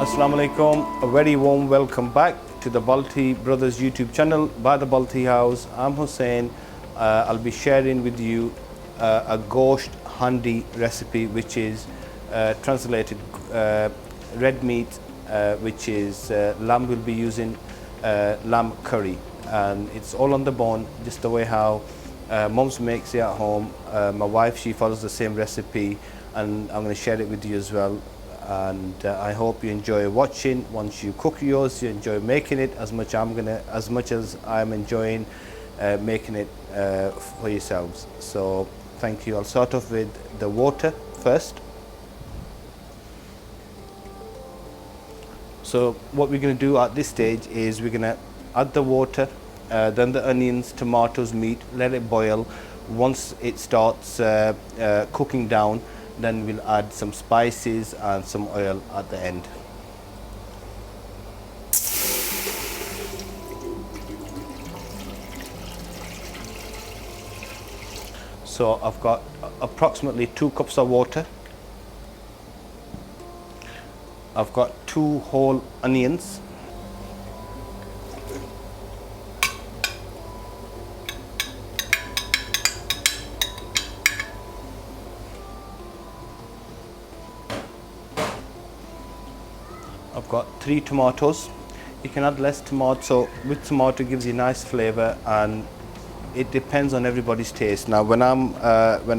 Assalamu alaikum, a very warm welcome back to the Balti Brothers YouTube channel by the Balti House. I'm Hussain. I'll be sharing with you a Gosht Handi recipe, which is translated red meat, which is lamb. Will be using lamb curry, and it's all on the bone, just the way how Mom's makes it at home. My wife, she follows the same recipe, and I'm going to share it with you as well. And I hope you enjoy watching. Once you cook yours, you enjoy making it as much as I'm enjoying making it for yourselves. So thank you. I'll start off with the water first. So what we're going to do at this stage is we're going to add the water, then the onions, tomatoes, meat, let it boil. Once it starts cooking down, then we'll add some spices and some oil at the end. So I've got approximately 2 cups of water. I've got 2 whole onions. I've got 3 tomatoes. You can add less tomato. With tomato gives you nice flavour, and it depends on everybody's taste. Now when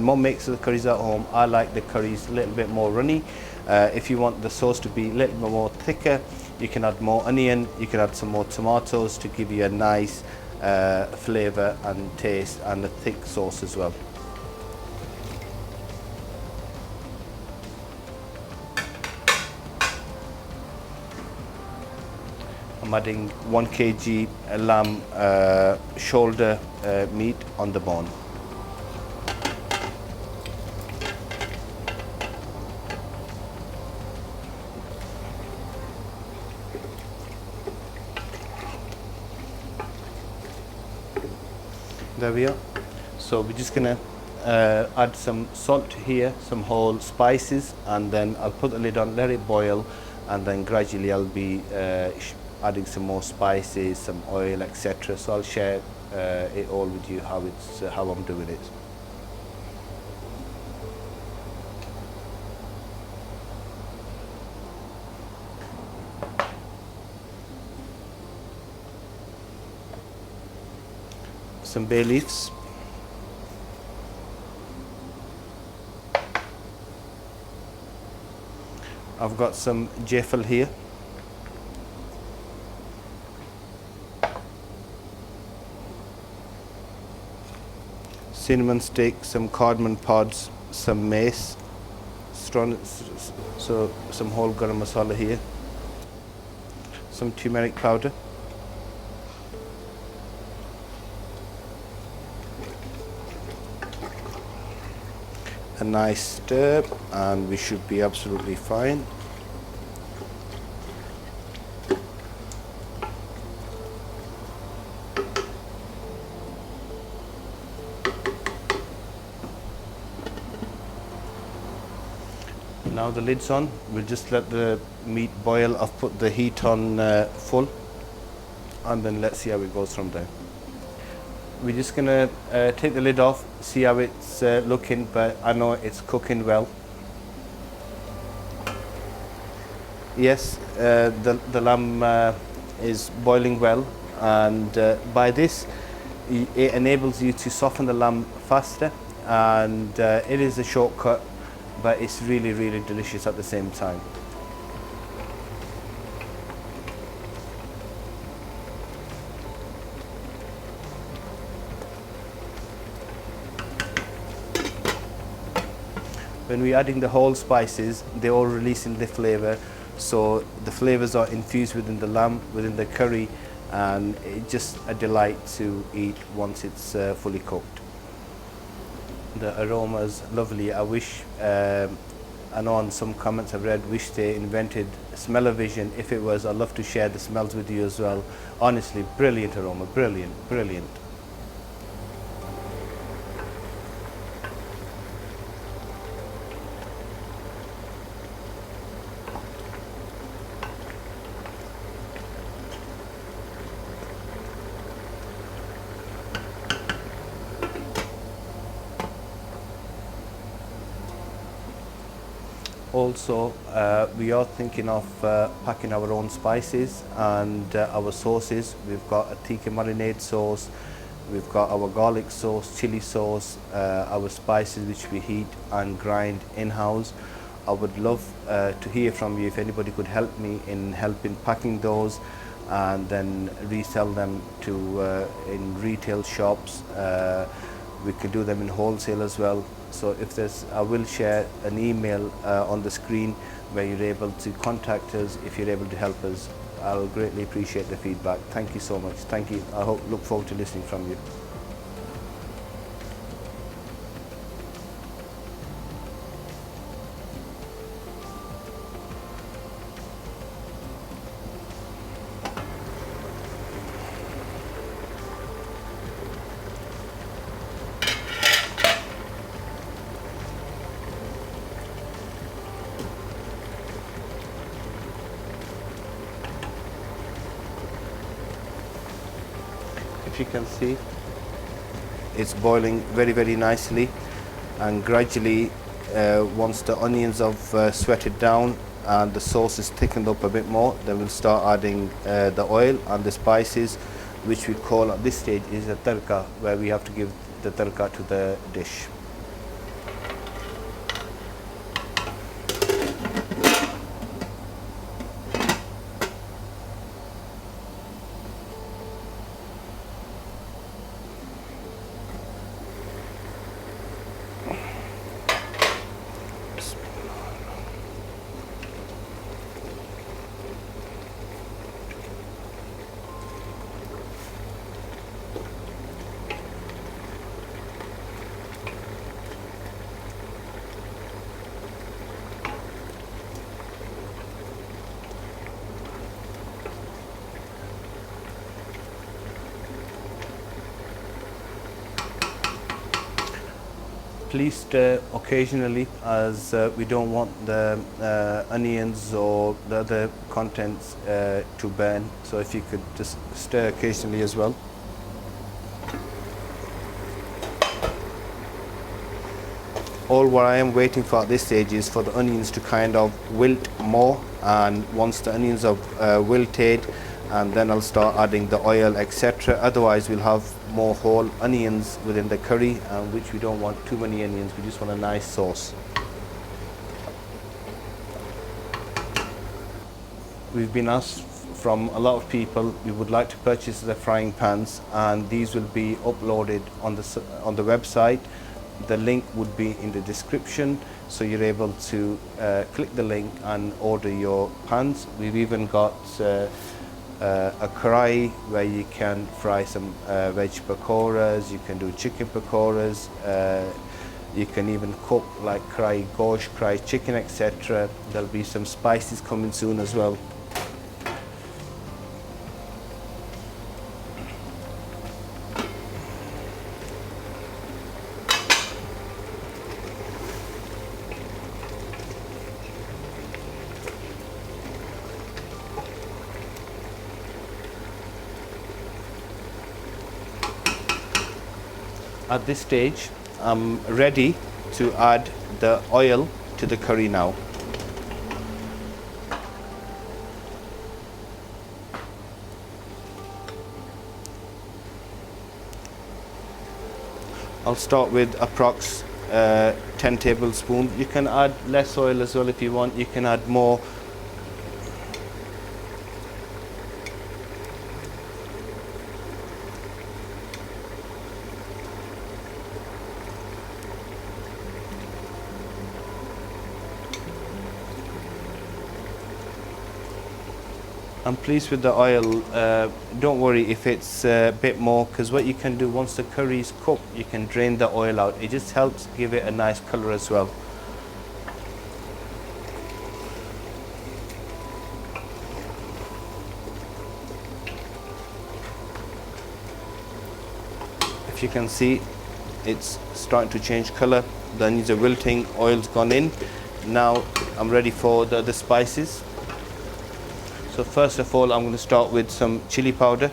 Mom makes the curries at home, I like the curries a little bit more runny. If you want the sauce to be a little bit more thicker, you can add more onion, you can add some more tomatoes to give you a nice flavour and taste, and a thick sauce as well. I'm adding 1 kg lamb shoulder meat on the bone. There we are. So we're just gonna add some salt here, some whole spices, and then I'll put the lid on, let it boil, and then gradually I'll be adding some more spices, some oil, etc. So I'll share it all with you how I'm doing it. Some bay leaves. I've got some jaffle here. Cinnamon stick, some cardamom pods, some mace, so some whole garam masala here, some turmeric powder, a nice stir, and we should be absolutely fine. Now the lid's on, we'll just let the meat boil. I've put the heat on full, and then let's see how it goes from there. We're just gonna take the lid off, see how it's looking, but I know it's cooking well. Yes, the lamb is boiling well, and by this it enables you to soften the lamb faster, and it is a shortcut, but it's really, really delicious at the same time. When we're adding the whole spices, they're all releasing the flavour, so the flavours are infused within the lamb, within the curry, and it's just a delight to eat once it's fully cooked. The aroma is lovely. I wish, I know on some comments I've read, wish they invented smell-o-vision. If it was, I'd love to share the smells with you as well. Honestly, brilliant aroma, brilliant, brilliant. Also, we are thinking of packing our own spices and our sauces. We've got a tikka marinade sauce, we've got our garlic sauce, chili sauce, our spices which we heat and grind in-house. I would love to hear from you if anybody could help me in helping packing those and then resell them to in retail shops. We could do them in wholesale as well. So if there's, I will share an email on the screen where you're able to contact us if you're able to help us. I'll greatly appreciate the feedback. Thank you so much. Thank you. I look forward to listening from you. If you can see, it's boiling very nicely, and gradually once the onions have sweated down and the sauce is thickened up a bit more, then we'll start adding the oil and the spices, which we call at this stage is a tarka, where we have to give the tarka to the dish. Please stir occasionally, as we don't want the onions or the other contents to burn. So if you could just stir occasionally as well. All what I am waiting for at this stage is for the onions to kind of wilt more, and once the onions are wilted, and then I'll start adding the oil, etc. Otherwise we'll have more whole onions within the curry, which we don't want too many onions. We just want a nice sauce. We've been asked from a lot of people, we would like to purchase the frying pans, and these will be uploaded on the website. The link would be in the description, so you're able to click the link and order your pans. We've even got a karai where you can fry some veg pakoras, you can do chicken pakoras, you can even cook like karai gosht, karai chicken, etc. There'll be some spices coming soon as well. At this stage, I'm ready to add the oil to the curry now. I'll start with approx 10 tablespoons. You can add less oil as well if you want. You can add more. I'm pleased with the oil. Don't worry if it's a bit more, because what you can do once the curry is cooked, you can drain the oil out. It just helps give it a nice color as well. If you can see, it's starting to change color. The onions are wilting, oil's gone in. Now I'm ready for the spices. So first of all, I'm going to start with some chili powder.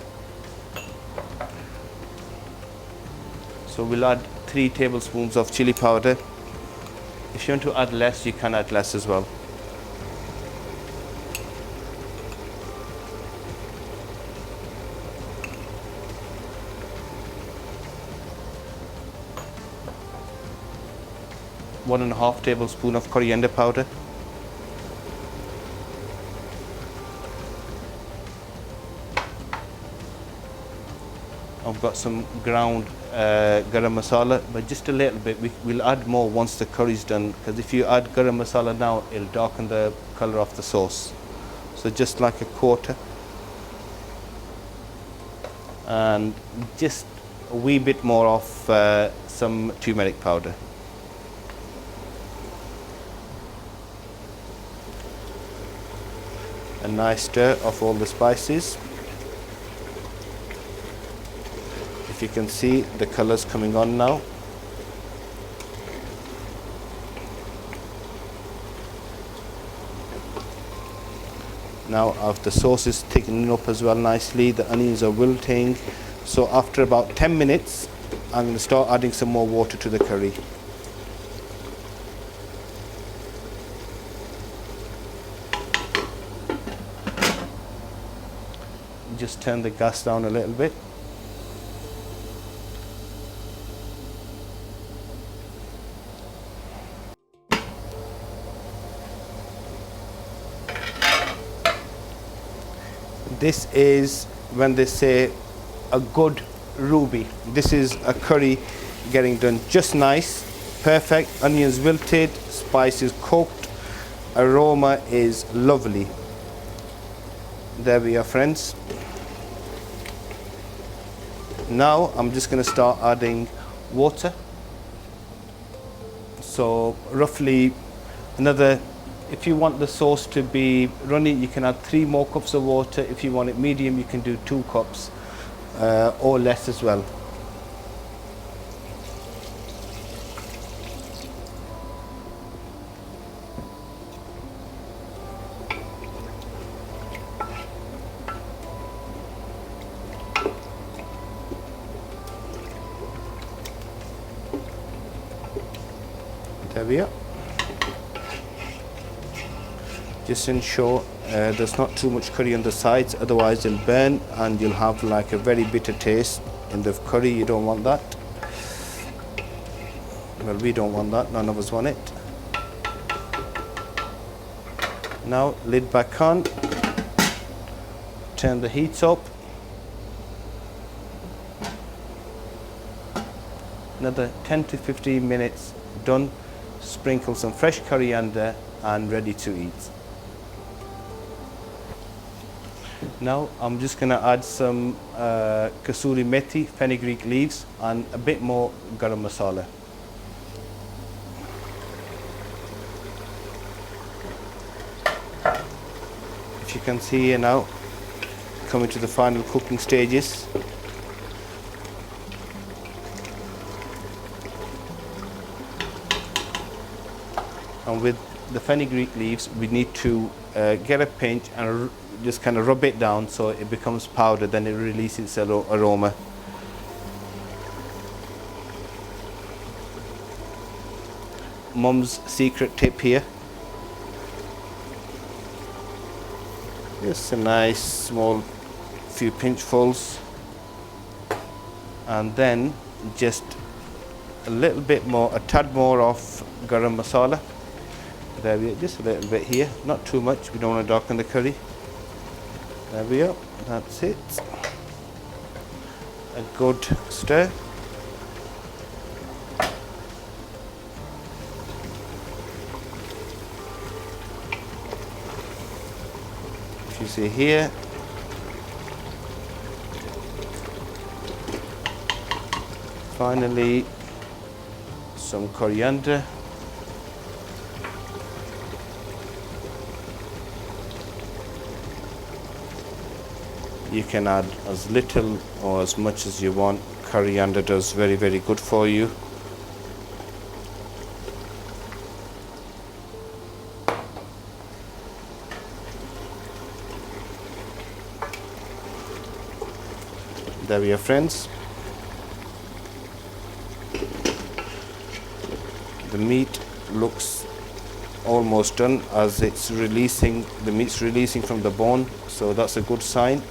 So we'll add 3 tablespoons of chili powder. If you want to add less, you can add less as well. One and a half tablespoon of coriander powder. I've got some ground garam masala, but just a little bit. We'll add more once the curry's done, because if you add garam masala now, it'll darken the color of the sauce. So just like a quarter. And just a wee bit more of some turmeric powder. A nice stir of all the spices. If you can see, the colors coming on now. Now the sauce is thickening up as well nicely, the onions are wilting. So after about 10 minutes, I'm going to start adding some more water to the curry. Just turn the gas down a little bit. This is when they say a good ruby. This is a curry getting done just nice, perfect. Onions wilted, spices cooked, aroma is lovely. There we are, friends. Now I'm just going to start adding water. So roughly another, if you want the sauce to be runny, you can add 3 more cups of water. If you want it medium, you can do 2 cups or less as well. There we are. Just ensure there's not too much curry on the sides, otherwise it'll burn and you'll have like a very bitter taste in the curry. You don't want that. Well, we don't want that, none of us want it. Now lid back on, turn the heat up. Another 10 to 15 minutes done. Sprinkle some fresh coriander and ready to eat. Now I'm just going to add some kasuri methi, fenugreek leaves, and a bit more garam masala. If you can see here now, coming to the final cooking stages. And with the fenugreek leaves, we need to get a pinch and just kind of rub it down so it becomes powder, then it releases its aroma. Mum's secret tip here. Just a nice small few pinchfuls, and then just a little bit more, a tad more of garam masala. There we are, just a little bit here, not too much, we don't want to darken the curry. There we are, that's it. A good stir. If you see here, finally some coriander. You can add as little or as much as you want. Coriander does very, very good for you. There we are, friends. The meat looks almost done, as it's releasing, the meat's releasing from the bone, so that's a good sign.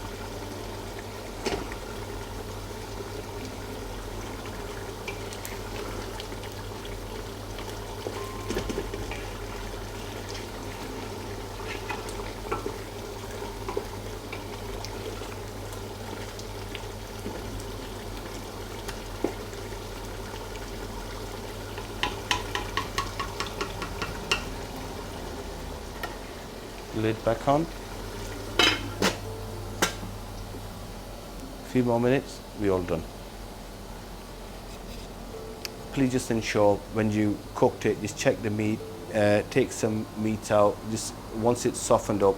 Lid back on. A few more minutes, we're all done. Please just ensure when you cooked it, just check the meat, take some meat out. Just once it's softened up,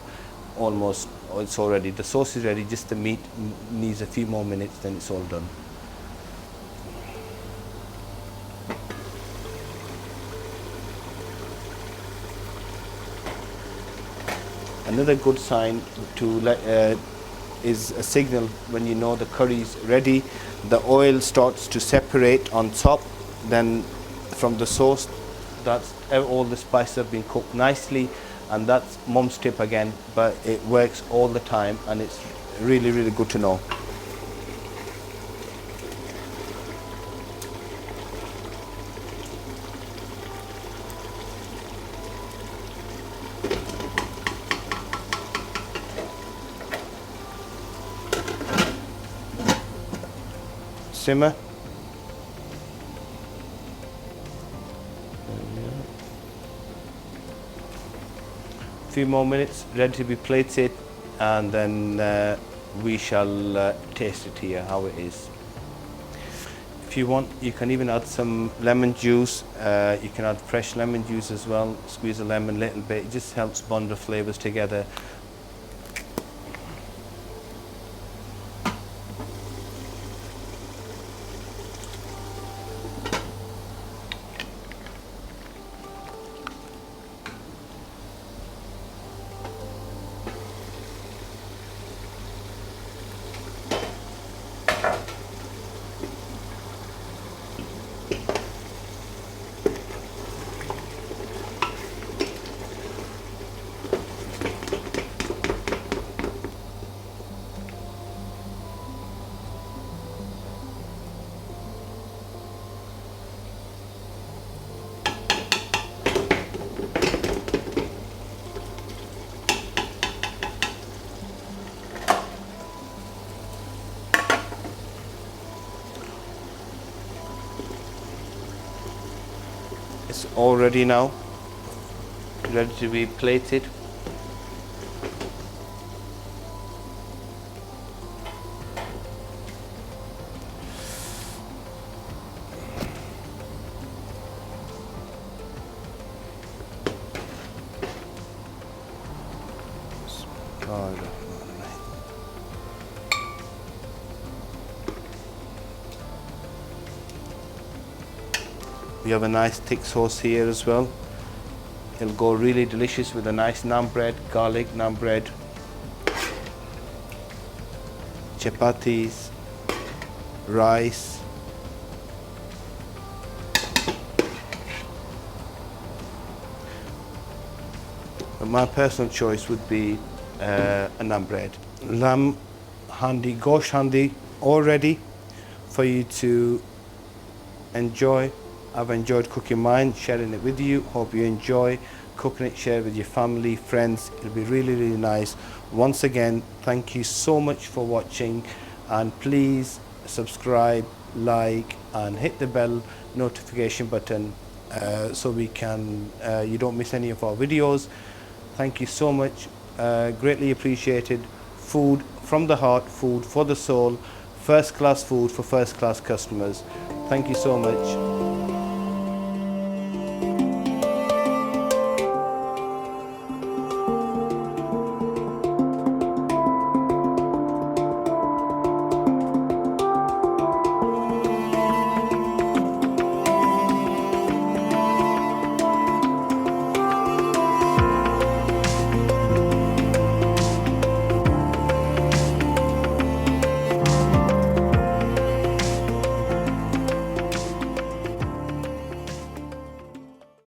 almost, it's all ready. The sauce is ready, just the meat needs a few more minutes, then it's all done. Another good sign is a signal when you know the curry is ready. The oil starts to separate on top, then from the sauce. That's all the spices have been cooked nicely, and that's mum's tip again, but it works all the time, and it's really, really good to know. Simmer. A few more minutes, ready to be plated, and then we shall taste it here, how it is. If you want, you can even add some lemon juice. You can add fresh lemon juice as well. Squeeze a lemon a little bit. It just helps bond the flavors together. It's all ready now, ready to be plated. We have a nice thick sauce here as well. It'll go really delicious with a nice naan bread, garlic naan bread, chapatis, rice. But my personal choice would be a naan bread. Lamb handi, Gosht Handi, all ready for you to enjoy. I've enjoyed cooking mine, sharing it with you. Hope you enjoy cooking it, share it with your family, friends. It'll be really, really nice. Once again, thank you so much for watching, and please subscribe, like, and hit the bell notification button so we can you don't miss any of our videos. Thank you so much, greatly appreciated. Food from the heart, food for the soul, first class food for first class customers. Thank you so much.